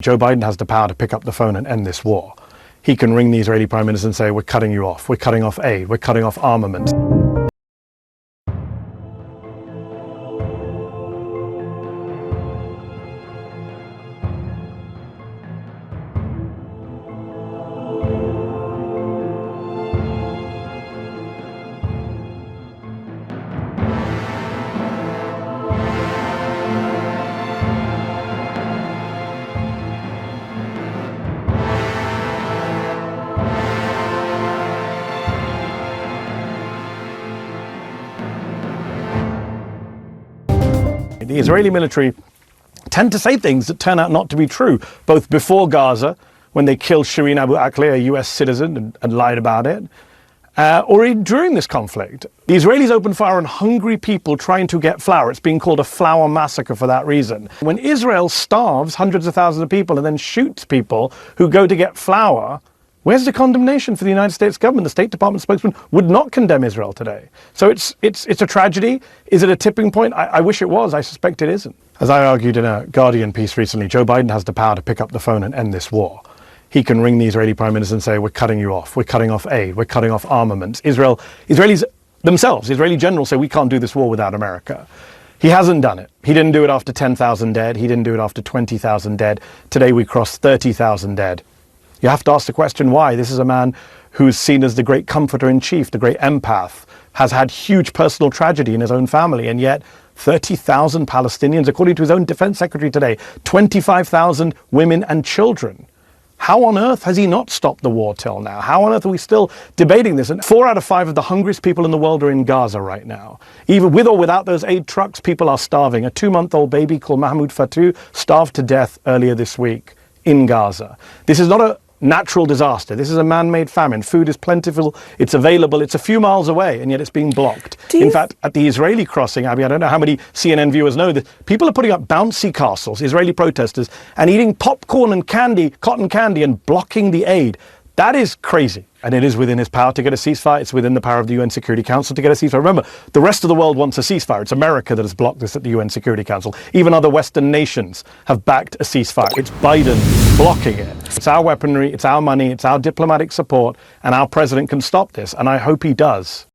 Joe Biden has the power to pick up the phone and end this war. He can ring the Israeli Prime Minister and say, we're cutting you off, we're cutting off aid, we're cutting off armament. The Israeli military tend to say things that turn out not to be true, both before Gaza, when they killed Shireen Abu Akleh, a US citizen, and lied about it, or even during this conflict. The Israelis open fire on hungry people trying to get flour. It's being called a flour massacre for that reason. When Israel starves hundreds of thousands of people and then shoots people who go to get flour, where's the condemnation for the United States government? The State Department spokesman would not condemn Israel today. So it's a tragedy. Is it a tipping point? I wish it was. I suspect it isn't. As I argued in a Guardian piece recently, Joe Biden has the power to pick up the phone and end this war. He can ring the Israeli Prime Minister and say, we're cutting you off, we're cutting off aid, we're cutting off armaments. Israelis themselves, Israeli generals say, we can't do this war without America. He hasn't done it. He didn't do it after 10,000 dead. He didn't do it after 20,000 dead. Today we crossed 30,000 dead. You have to ask the question why. This is a man who's seen as the great comforter in chief, the great empath, has had huge personal tragedy in his own family, and yet 30,000 Palestinians, according to his own defense secretary today, 25,000 women and children. How on earth has he not stopped the war till now? How on earth are we still debating this? And 4 out of 5 of the hungriest people in the world are in Gaza right now. Even with or without those aid trucks, people are starving. A 2-month-old baby called Mahmoud Fatou starved to death earlier this week in Gaza. This is not a natural disaster. This is a man-made famine. Food is plentiful, it's available, it's a few miles away, and yet it's being blocked. In fact, at the Israeli crossing, Abby, I don't know how many CNN viewers know that people are putting up bouncy castles, Israeli protesters, and eating popcorn and candy, cotton candy, and blocking the aid. That is crazy. And it is within his power to get a ceasefire. It's within the power of the UN Security Council to get a ceasefire. Remember, the rest of the world wants a ceasefire. It's America that has blocked this at the UN Security Council. Even other Western nations have backed a ceasefire. It's Biden blocking it. It's our weaponry, it's our money, it's our diplomatic support, and our president can stop this. And I hope he does.